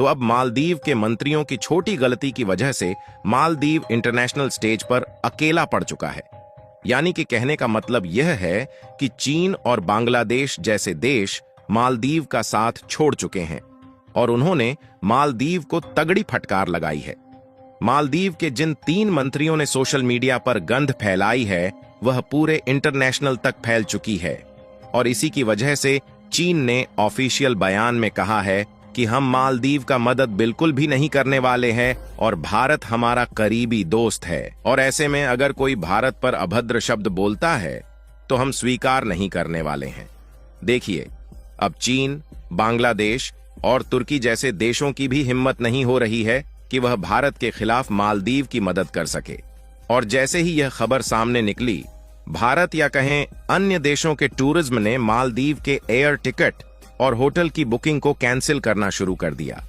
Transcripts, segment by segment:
तो अब मालदीव के मंत्रियों की छोटी गलती की वजह से मालदीव इंटरनेशनल स्टेज पर अकेला पड़ चुका है। यानी कि कहने का मतलब यह है कि चीन और बांग्लादेश जैसे देश मालदीव का साथ छोड़ चुके हैं और उन्होंने मालदीव को तगड़ी फटकार लगाई है। मालदीव के जिन 3 मंत्रियों ने सोशल मीडिया पर गंध फैलाई है वह पूरे इंटरनेशनल तक फैल चुकी है और इसी की वजह से चीन ने ऑफिशियल बयान में कहा है कि हम मालदीव का मदद बिल्कुल भी नहीं करने वाले हैं और भारत हमारा करीबी दोस्त है और ऐसे में अगर कोई भारत पर अभद्र शब्द बोलता है तो हम स्वीकार नहीं करने वाले हैं। देखिए, अब चीन, बांग्लादेश और तुर्की जैसे देशों की भी हिम्मत नहीं हो रही है कि वह भारत के खिलाफ मालदीव की मदद कर सके। और जैसे ही यह खबर सामने निकली, भारत या कहें अन्य देशों के टूरिज्म ने मालदीव के एयर टिकट और होटल की बुकिंग को कैंसिल करना शुरू कर दिया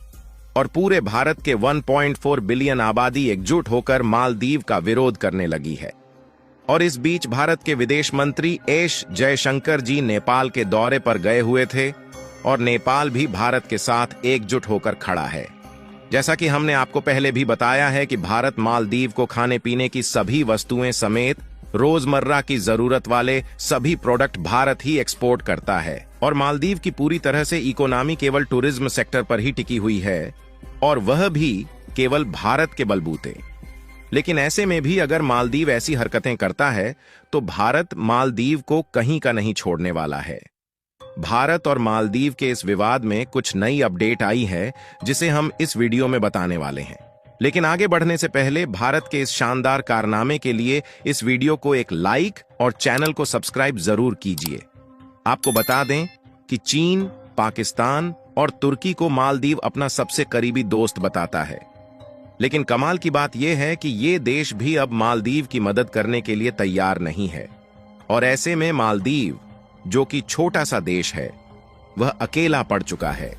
और पूरे भारत के 1.4 बिलियन आबादी एकजुट होकर मालदीव का विरोध करने लगी है। और इस बीच भारत के विदेश मंत्री एस जयशंकर जी नेपाल के दौरे पर गए हुए थे और नेपाल भी भारत के साथ एकजुट होकर खड़ा है। जैसा कि हमने आपको पहले भी बताया है कि भारत मालदीव को खाने पीने की सभी वस्तुएं समेत रोजमर्रा की जरूरत वाले सभी प्रोडक्ट भारत ही एक्सपोर्ट करता है और मालदीव की पूरी तरह से इकोनॉमी केवल टूरिज्म सेक्टर पर ही टिकी हुई है और वह भी केवल भारत के बलबूते। लेकिन ऐसे में भी अगर मालदीव ऐसी हरकतें करता है तो भारत मालदीव को कहीं का नहीं छोड़ने वाला है। भारत और मालदीव के इस विवाद में कुछ नई अपडेट आई है जिसे हम इस वीडियो में बताने वाले हैं। लेकिन आगे बढ़ने से पहले भारत के इस शानदार कारनामे के लिए इस वीडियो को एक लाइक और चैनल को सब्सक्राइब जरूर कीजिए। आपको बता दें कि चीन, पाकिस्तान और तुर्की को मालदीव अपना सबसे करीबी दोस्त बताता है। लेकिन कमाल की बात यह है कि ये देश भी अब मालदीव की मदद करने के लिए तैयार नहीं है और ऐसे में मालदीव, जो कि छोटा सा देश है, वह अकेला पड़ चुका है।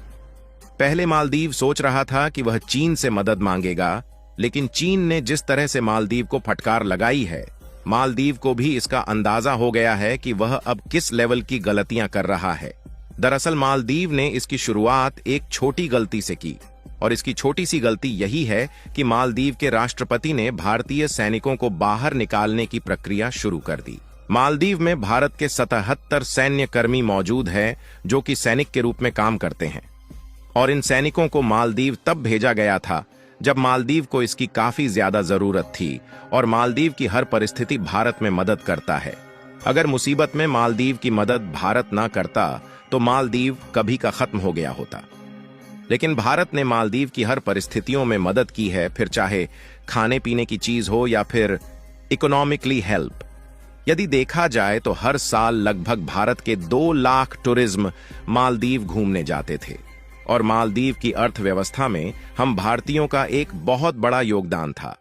पहले मालदीव सोच रहा था कि वह चीन से मदद मांगेगा, लेकिन चीन ने जिस तरह से मालदीव को फटकार लगाई है, मालदीव को भी इसका अंदाजा हो गया है कि वह अब किस लेवल की गलतियां कर रहा है। दरअसल मालदीव ने इसकी शुरुआत एक छोटी गलती से की और इसकी छोटी सी गलती यही है कि मालदीव के राष्ट्रपति ने भारतीय सैनिकों को बाहर निकालने की प्रक्रिया शुरू कर दी। मालदीव में भारत के 77 सैन्य कर्मी मौजूद हैं जो कि सैनिक के रूप में काम करते हैं और इन सैनिकों को मालदीव तब भेजा गया था जब मालदीव को इसकी काफी ज्यादा जरूरत थी और मालदीव की हर परिस्थिति भारत में मदद करता है। अगर मुसीबत में मालदीव की मदद भारत ना करता तो मालदीव कभी का खत्म हो गया होता। लेकिन भारत ने मालदीव की हर परिस्थितियों में मदद की है, फिर चाहे खाने पीने की चीज हो या फिर इकोनॉमिकली हेल्प। यदि देखा जाए तो हर साल लगभग भारत के 2 लाख टूरिज्म मालदीव घूमने जाते थे और मालदीव की अर्थव्यवस्था में हम भारतीयों का एक बहुत बड़ा योगदान था।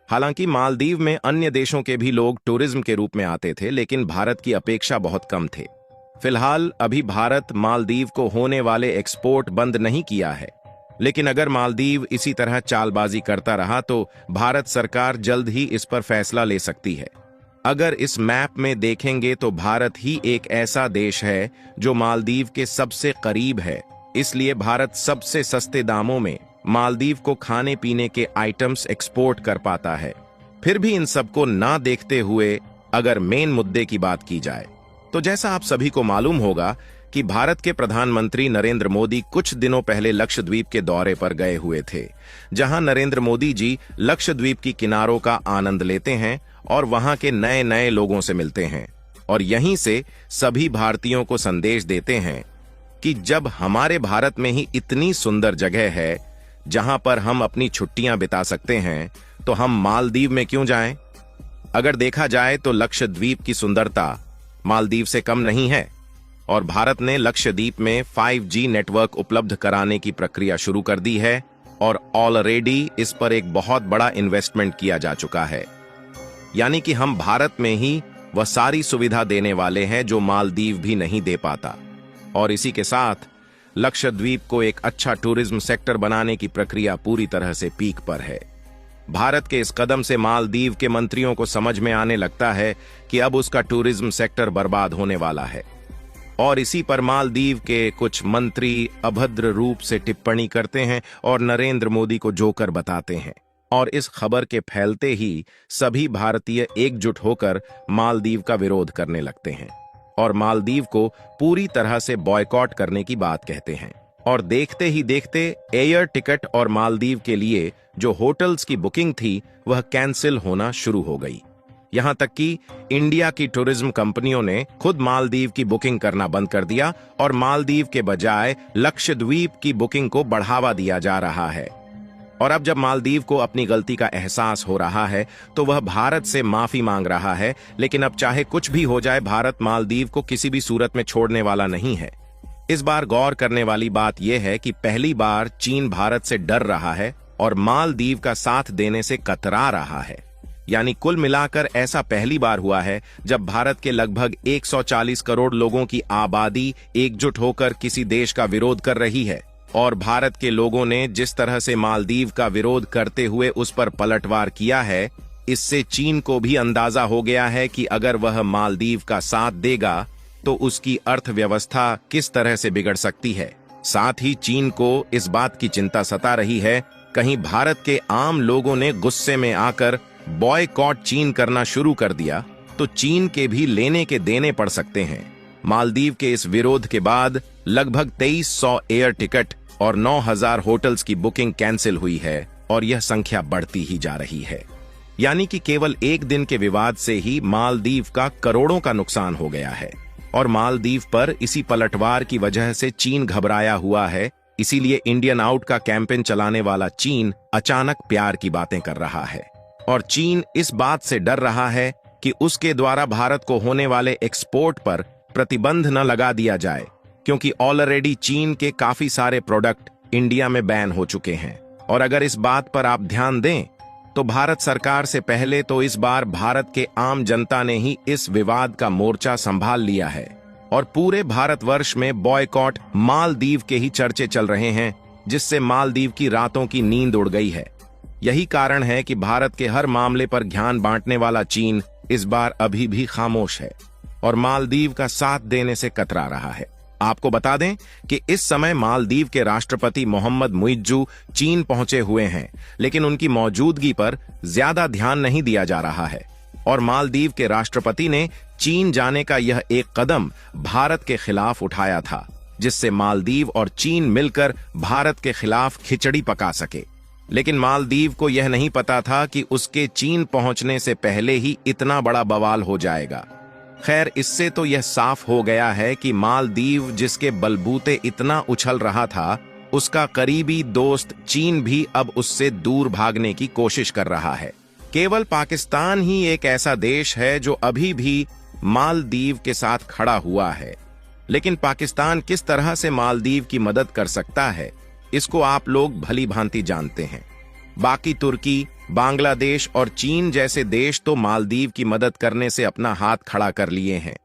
हालांकि मालदीव में अन्य देशों के भी लोग टूरिज्म के रूप में आते थे, लेकिन भारत की अपेक्षा बहुत कम थे। फिलहाल अभी भारत मालदीव को होने वाले एक्सपोर्ट बंद नहीं किया है, लेकिन अगर मालदीव इसी तरह चालबाजी करता रहा तो भारत सरकार जल्द ही इस पर फैसला ले सकती है। अगर इस मैप में देखेंगे तो भारत ही एक ऐसा देश है जो मालदीव के सबसे करीब है, इसलिए भारत सबसे सस्ते दामों में मालदीव को खाने पीने के आइटम्स एक्सपोर्ट कर पाता है। फिर भी इन सबको ना देखते हुए अगर मेन मुद्दे की बात की जाए तो जैसा आप सभी को मालूम होगा कि भारत के प्रधानमंत्री नरेंद्र मोदी कुछ दिनों पहले लक्षद्वीप के दौरे पर गए हुए थे, जहां नरेंद्र मोदी जी लक्षद्वीप की किनारों का आनंद लेते हैं और वहां के नए नए लोगों से मिलते हैं और यहीं से सभी भारतीयों को संदेश देते हैं कि जब हमारे भारत में ही इतनी सुंदर जगह है जहां पर हम अपनी छुट्टियां बिता सकते हैं तो हम मालदीव में क्यों जाएं? अगर देखा जाए तो लक्षद्वीप की सुंदरता मालदीव से कम नहीं है और भारत ने लक्षद्वीप में 5G नेटवर्क उपलब्ध कराने की प्रक्रिया शुरू कर दी है और ऑलरेडी इस पर एक बहुत बड़ा इन्वेस्टमेंट किया जा चुका है। यानी कि हम भारत में ही वह सारी सुविधा देने वाले हैं जो मालदीव भी नहीं दे पाता और इसी के साथ लक्षद्वीप को एक अच्छा टूरिज्म सेक्टर बनाने की प्रक्रिया पूरी तरह से पीक पर है। भारत के इस कदम से मालदीव के मंत्रियों को समझ में आने लगता है कि अब उसका टूरिज्म सेक्टर बर्बाद होने वाला है। और इसी पर मालदीव के कुछ मंत्री अभद्र रूप से टिप्पणी करते हैं और नरेंद्र मोदी को जोकर बताते हैं। और इस खबर के फैलते ही सभी भारतीय एकजुट होकर मालदीव का विरोध करने लगते हैं और मालदीव को पूरी तरह से बॉयकॉट करने की बात कहते हैं। और देखते ही देखते एयर टिकट और मालदीव के लिए जो होटल्स की बुकिंग थी वह कैंसिल होना शुरू हो गई। यहां तक कि इंडिया की टूरिज्म कंपनियों ने खुद मालदीव की बुकिंग करना बंद कर दिया और मालदीव के बजाय लक्षद्वीप की बुकिंग को बढ़ावा दिया जा रहा है। और अब जब मालदीव को अपनी गलती का एहसास हो रहा है तो वह भारत से माफी मांग रहा है, लेकिन अब चाहे कुछ भी हो जाए भारत मालदीव को किसी भी सूरत में छोड़ने वाला नहीं है। इस बार गौर करने वाली बात यह है कि पहली बार चीन भारत से डर रहा है और मालदीव का साथ देने से कतरा रहा है। यानी कुल मिलाकर ऐसा पहली बार हुआ है जब भारत के लगभग 140 करोड़ लोगों की आबादी एकजुट होकर किसी देश का विरोध कर रही है। और भारत के लोगों ने जिस तरह से मालदीव का विरोध करते हुए उस पर पलटवार किया है, इससे चीन को भी अंदाजा हो गया है कि अगर वह मालदीव का साथ देगा तो उसकी अर्थव्यवस्था किस तरह से बिगड़ सकती है। साथ ही चीन को इस बात की चिंता सता रही है, कहीं भारत के आम लोगों ने गुस्से में आकर बॉयकॉट चीन करना शुरू कर दिया तो चीन के भी लेने के देने पड़ सकते हैं। मालदीव के इस विरोध के बाद लगभग 2300 एयर टिकट और 9000 होटल्स की बुकिंग कैंसिल हुई है और यह संख्या बढ़ती ही जा रही है। यानी कि केवल एक दिन के विवाद से ही मालदीव का करोड़ों का नुकसान हो गया है। और मालदीव पर इसी पलटवार की वजह से चीन घबराया हुआ है। इसीलिए इंडियन आउट का कैंपेन चलाने वाला चीन अचानक प्यार की बातें कर रहा है। और चीन इस बात से डर रहा है कि उसके द्वारा भारत को होने वाले एक्सपोर्ट पर प्रतिबंध न लगा दिया जाए, क्योंकि ऑलरेडी चीन के काफी सारे प्रोडक्ट इंडिया में बैन हो चुके हैं। और अगर इस बात पर आप ध्यान दें तो भारत सरकार से पहले तो इस बार भारत के आम जनता ने ही इस विवाद का मोर्चा संभाल लिया है और पूरे भारतवर्ष में बॉयकॉट मालदीव के ही चर्चे चल रहे हैं, जिससे मालदीव की रातों की नींद उड़ गई है। यही कारण है कि भारत के हर मामले पर ध्यान बांटने वाला चीन इस बार अभी भी खामोश है और मालदीव का साथ देने से कतरा रहा है। आपको बता दें कि इस समय मालदीव के राष्ट्रपति मोहम्मद मुइज्जू चीन पहुंचे हुए हैं, लेकिन उनकी मौजूदगी पर ज्यादा ध्यान नहीं दिया जा रहा है। और मालदीव के राष्ट्रपति ने चीन जाने का यह एक कदम भारत के खिलाफ उठाया था, जिससे मालदीव और चीन मिलकर भारत के खिलाफ खिचड़ी पका सके। लेकिन मालदीव को यह नहीं पता था कि उसके चीन पहुंचने से पहले ही इतना बड़ा बवाल हो जाएगा। खैर, इससे तो यह साफ हो गया है कि मालदीव जिसके बलबूते इतना उछल रहा था, उसका करीबी दोस्त चीन भी अब उससे दूर भागने की कोशिश कर रहा है। केवल पाकिस्तान ही एक ऐसा देश है जो अभी भी मालदीव के साथ खड़ा हुआ है। लेकिन पाकिस्तान किस तरह से मालदीव की मदद कर सकता है, इसको आप लोग भली भांति जानते हैं। बाकी तुर्की, बांग्लादेश और चीन जैसे देश तो मालदीव की मदद करने से अपना हाथ खड़ा कर लिए हैं।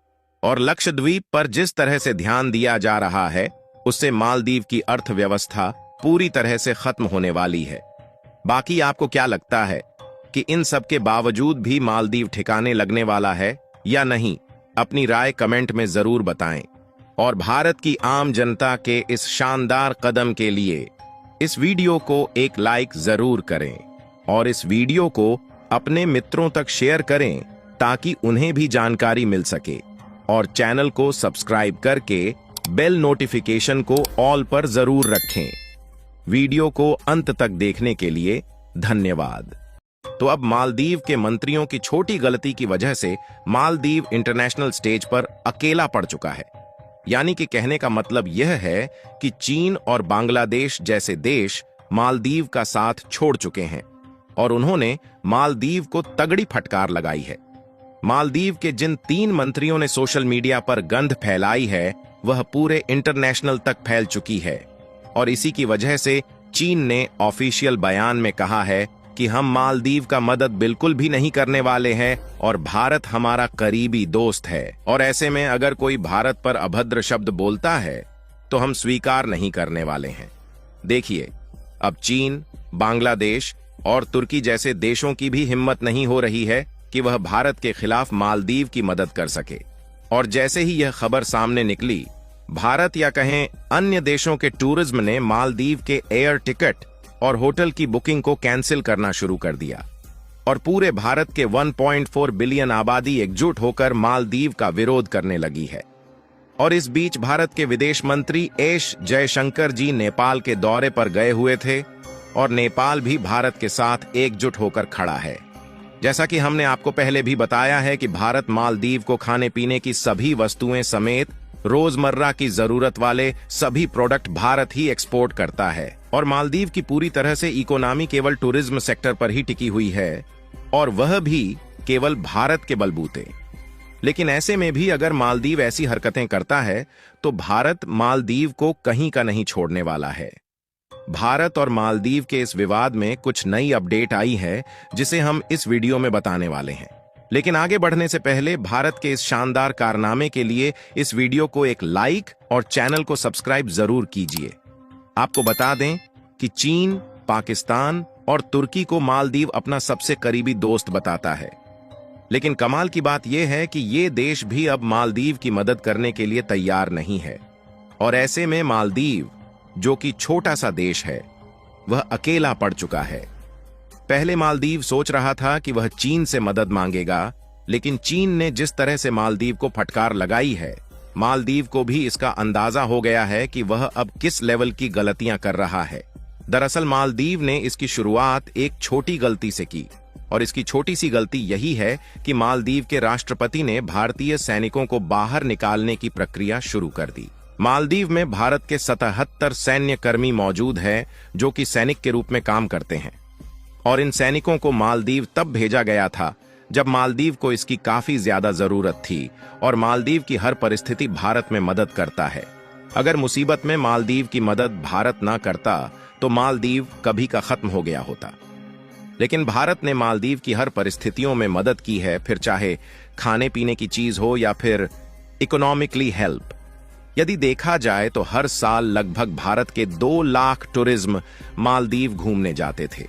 और लक्षद्वीप पर जिस तरह से ध्यान दिया जा रहा है, उससे मालदीव की अर्थव्यवस्था पूरी तरह से खत्म होने वाली है। बाकी आपको क्या लगता है कि इन सब के बावजूद भी मालदीव ठिकाने लगने वाला है या नहीं? अपनी राय कमेंट में जरूर बताएं। और भारत की आम जनता के इस शानदार कदम के लिए इस वीडियो को एक लाइक जरूर करें और इस वीडियो को अपने मित्रों तक शेयर करें ताकि उन्हें भी जानकारी मिल सके। और चैनल को सब्सक्राइब करके बेल नोटिफिकेशन को ऑल पर जरूर रखें। वीडियो को अंत तक देखने के लिए धन्यवाद। तो अब मालदीव के मंत्रियों की छोटी गलती की वजह से मालदीव इंटरनेशनल स्टेज पर अकेला पड़ चुका है। यानी कि कहने का मतलब यह है कि चीन और बांग्लादेश जैसे देश मालदीव का साथ छोड़ चुके हैं और उन्होंने मालदीव को तगड़ी फटकार लगाई है। मालदीव के जिन 3 मंत्रियों ने सोशल मीडिया पर गंध फैलाई है, वह पूरे इंटरनेशनल तक फैल चुकी है। और इसी की वजह से चीन ने ऑफिशियल बयान में कहा है कि हम मालदीव का मदद बिल्कुल भी नहीं करने वाले हैं और भारत हमारा करीबी दोस्त है। और ऐसे में अगर कोई भारत पर अभद्र शब्द बोलता है तो हम स्वीकार नहीं करने वाले हैं। देखिए, अब चीन, बांग्लादेश और तुर्की जैसे देशों की भी हिम्मत नहीं हो रही है कि वह भारत के खिलाफ मालदीव की मदद कर सके। और जैसे ही यह खबर सामने निकली, भारत या कहें अन्य देशों के टूरिज्म ने मालदीव के एयर टिकट और होटल की बुकिंग को कैंसिल करना शुरू कर दिया और पूरे भारत के 1.4 बिलियन आबादी एकजुट होकर मालदीव का विरोध करने लगी है। और इस बीच भारत के विदेश मंत्री एस जयशंकर जी नेपाल के दौरे पर गए हुए थे और नेपाल भी भारत के साथ एकजुट होकर खड़ा है। जैसा कि हमने आपको पहले भी बताया है कि भारत मालदीव को खाने पीने की सभी वस्तुएं समेत रोजमर्रा की जरूरत वाले सभी प्रोडक्ट भारत ही एक्सपोर्ट करता है और मालदीव की पूरी तरह से इकोनॉमी केवल टूरिज्म सेक्टर पर ही टिकी हुई है और वह भी केवल भारत के बलबूते। लेकिन ऐसे में भी अगर मालदीव ऐसी हरकतें करता है तो भारत मालदीव को कहीं का नहीं छोड़ने वाला है। भारत और मालदीव के इस विवाद में कुछ नई अपडेट आई है जिसे हम इस वीडियो में बताने वाले हैं। लेकिन आगे बढ़ने से पहले भारत के इस शानदार कारनामे के लिए इस वीडियो को एक लाइक और चैनल को सब्सक्राइब जरूर कीजिए। आपको बता दें कि चीन, पाकिस्तान और तुर्की को मालदीव अपना सबसे करीबी दोस्त बताता है। लेकिन कमाल की बात यह है कि ये देश भी अब मालदीव की मदद करने के लिए तैयार नहीं है और ऐसे में मालदीव, जो कि छोटा सा देश है, वह अकेला पड़ चुका है। पहले मालदीव सोच रहा था कि वह चीन से मदद मांगेगा, लेकिन चीन ने जिस तरह से मालदीव को फटकार लगाई है, मालदीव को भी इसका अंदाजा हो गया है कि वह अब किस लेवल की गलतियां कर रहा है। दरअसल मालदीव ने इसकी शुरुआत एक छोटी गलती से की और इसकी छोटी सी गलती यही है कि मालदीव के राष्ट्रपति ने भारतीय सैनिकों को बाहर निकालने की प्रक्रिया शुरू कर दी। मालदीव में भारत के 77 सैन्य कर्मी मौजूद हैं जो कि सैनिक के रूप में काम करते हैं और इन सैनिकों को मालदीव तब भेजा गया था जब मालदीव को इसकी काफी ज्यादा जरूरत थी और मालदीव की हर परिस्थिति भारत में मदद करता है। अगर मुसीबत में मालदीव की मदद भारत ना करता तो मालदीव कभी का खत्म हो गया होता। लेकिन भारत ने मालदीव की हर परिस्थितियों में मदद की है, फिर चाहे खाने पीने की चीज हो या फिर इकोनॉमिकली हेल्प। यदि देखा जाए तो हर साल लगभग भारत के 2 लाख टूरिज्म मालदीव घूमने जाते थे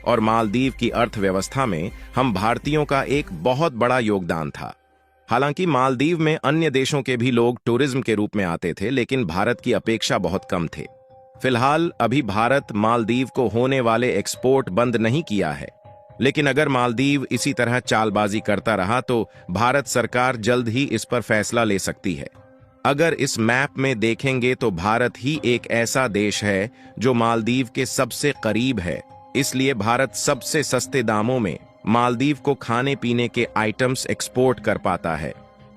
और मालदीव की अर्थव्यवस्था में हम भारतीयों का एक बहुत बड़ा योगदान था। हालांकि मालदीव में अन्य देशों के भी लोग टूरिज्म के रूप में आते थे, लेकिन भारत की अपेक्षा बहुत कम थे। फिलहाल अभी भारत मालदीव को होने वाले एक्सपोर्ट बंद नहीं किया है, लेकिन अगर मालदीव इसी तरह चालबाजी करता रहा तो भारत सरकार जल्द ही इस पर फैसला ले सकती है। अगर इस मैप में देखेंगे तो भारत ही एक ऐसा देश है जो मालदीव के सबसे करीब है, इसलिए भारत सबसे सस्ते दामों में मालदीव को खाने पीने के आइटम्स एक्सपोर्ट कर पाता है।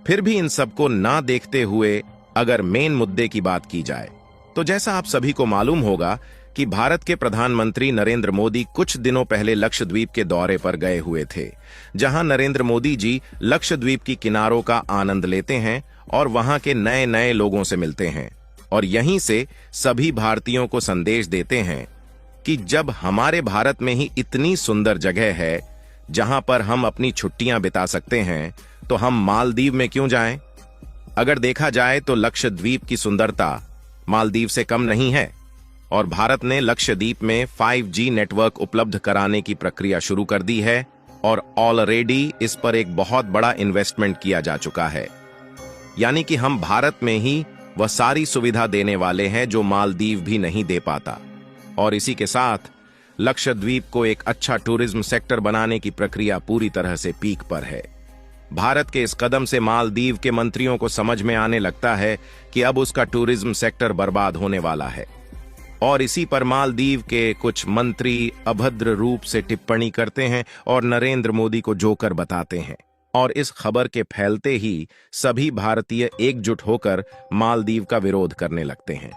फिर भी इन सबको ना देखते हुए अगर मेन मुद्दे की बात की जाए तो जैसा आप सभी को मालूम होगा कि भारत के प्रधानमंत्री नरेंद्र मोदी कुछ दिनों पहले लक्षद्वीप के दौरे पर गए हुए थे, जहां नरेंद्र मोदी जी लक्षद्वीप की किनारों का आनंद लेते हैं और वहां के नए नए लोगों से मिलते हैं और यहीं से सभी भारतीयों को संदेश देते हैं कि जब हमारे भारत में ही इतनी सुंदर जगह है जहां पर हम अपनी छुट्टियां बिता सकते हैं, तो हम मालदीव में क्यों जाएं? अगर देखा जाए तो लक्षद्वीप की सुंदरता मालदीव से कम नहीं है और भारत ने लक्षद्वीप में 5G नेटवर्क उपलब्ध कराने की प्रक्रिया शुरू कर दी है और ऑलरेडी इस पर एक बहुत बड़ा इन्वेस्टमेंट किया जा चुका है। यानी कि हम भारत में ही वह सारी सुविधा देने वाले हैं जो मालदीव भी नहीं दे पाता और इसी के साथ लक्षद्वीप को एक अच्छा टूरिज्म सेक्टर बनाने की प्रक्रिया पूरी तरह से पीक पर है। भारत के इस कदम से मालदीव के मंत्रियों को समझ में आने लगता है कि अब उसका टूरिज्म सेक्टर बर्बाद होने वाला है और इसी पर मालदीव के कुछ मंत्री अभद्र रूप से टिप्पणी करते हैं और नरेंद्र मोदी को जोकर बताते हैं और इस खबर के फैलते ही सभी भारतीय एकजुट होकर मालदीव का विरोध करने लगते हैं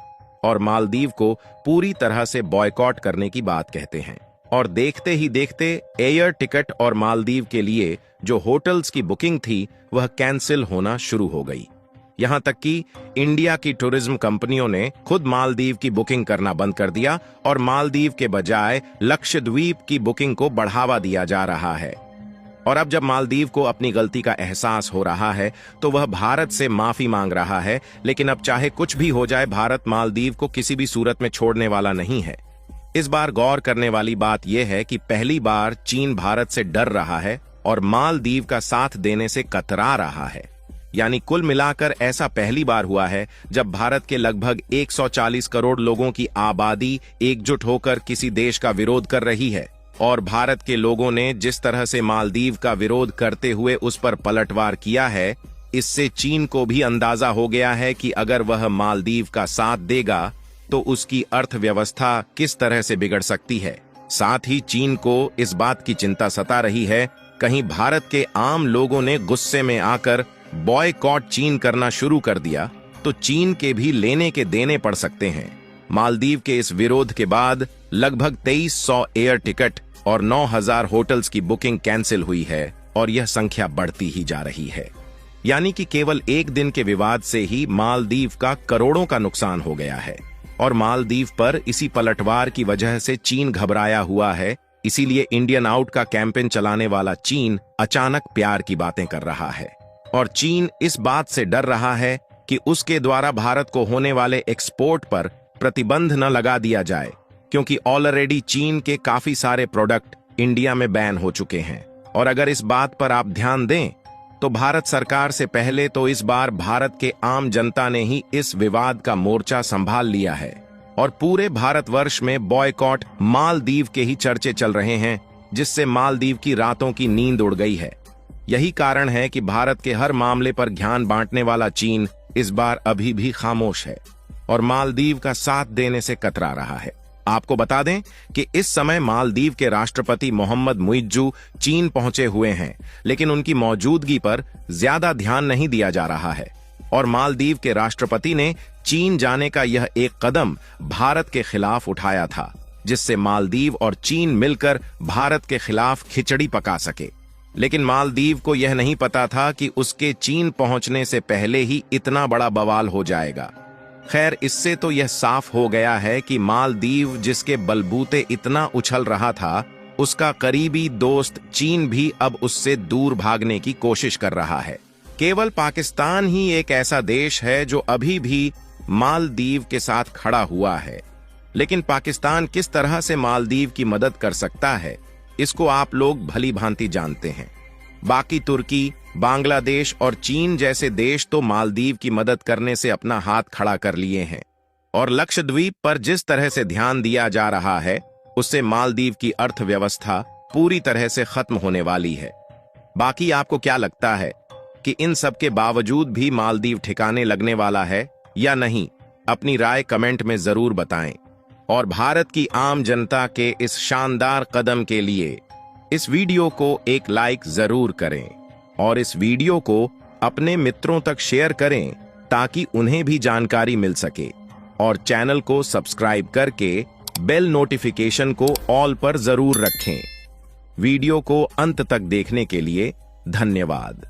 और मालदीव को पूरी तरह से बॉयकॉट करने की बात कहते हैं। और देखते ही देखते एयर टिकट और मालदीव के लिए जो होटल्स की बुकिंग थी वह कैंसिल होना शुरू हो गई। यहां तक कि इंडिया की टूरिज्म कंपनियों ने खुद मालदीव की बुकिंग करना बंद कर दिया और मालदीव के बजाय लक्षद्वीप की बुकिंग को बढ़ावा दिया जा रहा है। और अब जब मालदीव को अपनी गलती का एहसास हो रहा है तो वह भारत से माफी मांग रहा है, लेकिन अब चाहे कुछ भी हो जाए भारत मालदीव को किसी भी सूरत में छोड़ने वाला नहीं है। इस बार गौर करने वाली बात यह है कि पहली बार चीन भारत से डर रहा है और मालदीव का साथ देने से कतरा रहा है। यानी कुल मिलाकर ऐसा पहली बार हुआ है जब भारत के लगभग 140 करोड़ लोगों की आबादी एकजुट होकर किसी देश का विरोध कर रही है। और भारत के लोगों ने जिस तरह से मालदीव का विरोध करते हुए उस पर पलटवार किया है, इससे चीन को भी अंदाजा हो गया है कि अगर वह मालदीव का साथ देगा तो उसकी अर्थव्यवस्था किस तरह से बिगड़ सकती है। साथ ही चीन को इस बात की चिंता सता रही है, कहीं भारत के आम लोगों ने गुस्से में आकर बॉयकॉट चीन करना शुरू कर दिया तो चीन के भी लेने के देने पड़ सकते हैं। मालदीव के इस विरोध के बाद लगभग 2300 एयर टिकट और 9000 होटल्स की बुकिंग कैंसिल हुई है और यह संख्या बढ़ती ही जा रही है। यानी कि केवल एक दिन के विवाद से ही मालदीव का करोड़ों का नुकसान हो गया है। और मालदीव पर इसी पलटवार की वजह से चीन घबराया हुआ है। इसीलिए इंडियन आउट का कैंपेन चलाने वाला चीन अचानक प्यार की बातें कर रहा है। और चीन इस बात से डर रहा है कि उसके द्वारा भारत को होने वाले एक्सपोर्ट पर प्रतिबंध न लगा दिया जाए, क्योंकि ऑलरेडी चीन के काफी सारे प्रोडक्ट इंडिया में बैन हो चुके हैं। और अगर इस बात पर आप ध्यान दें तो भारत सरकार से पहले तो इस बार भारत के आम जनता ने ही इस विवाद का मोर्चा संभाल लिया है और पूरे भारतवर्ष में बॉयकॉट मालदीव के ही चर्चे चल रहे हैं, जिससे मालदीव की रातों की नींद उड़ गई है। यही कारण है कि भारत के हर मामले पर ज्ञान बांटने वाला चीन इस बार अभी भी खामोश है और मालदीव का साथ देने से कतरा रहा है। आपको बता दें कि इस समय मालदीव के राष्ट्रपति मोहम्मद मुइज्जू चीन पहुंचे हुए हैं, लेकिन उनकी मौजूदगी पर ज्यादा ध्यान नहीं दिया जा रहा है। और मालदीव के राष्ट्रपति ने चीन जाने का यह एक कदम भारत के खिलाफ उठाया था, जिससे मालदीव और चीन मिलकर भारत के खिलाफ खिचड़ी पका सके। लेकिन मालदीव को यह नहीं पता था कि उसके चीन पहुंचने से पहले ही इतना बड़ा बवाल हो जाएगा। खैर, इससे तो यह साफ हो गया है कि मालदीव जिसके बलबूते इतना उछल रहा था, उसका करीबी दोस्त चीन भी अब उससे दूर भागने की कोशिश कर रहा है। केवल पाकिस्तान ही एक ऐसा देश है जो अभी भी मालदीव के साथ खड़ा हुआ है। लेकिन पाकिस्तान किस तरह से मालदीव की मदद कर सकता है, इसको आप लोग भली भांति जानते हैं। बाकी तुर्की, बांग्लादेश और चीन जैसे देश तो मालदीव की मदद करने से अपना हाथ खड़ा कर लिए हैं। और लक्षद्वीप पर जिस तरह से ध्यान दिया जा रहा है, उससे मालदीव की अर्थव्यवस्था पूरी तरह से खत्म होने वाली है। बाकी आपको क्या लगता है कि इन सब के बावजूद भी मालदीव ठिकाने लगने वाला है या नहीं? अपनी राय कमेंट में जरूर बताएं। और भारत की आम जनता के इस शानदार कदम के लिए इस वीडियो को एक लाइक जरूर करें और इस वीडियो को अपने मित्रों तक शेयर करें ताकि उन्हें भी जानकारी मिल सके। और चैनल को सब्सक्राइब करके बेल नोटिफिकेशन को ऑल पर जरूर रखें। वीडियो को अंत तक देखने के लिए धन्यवाद।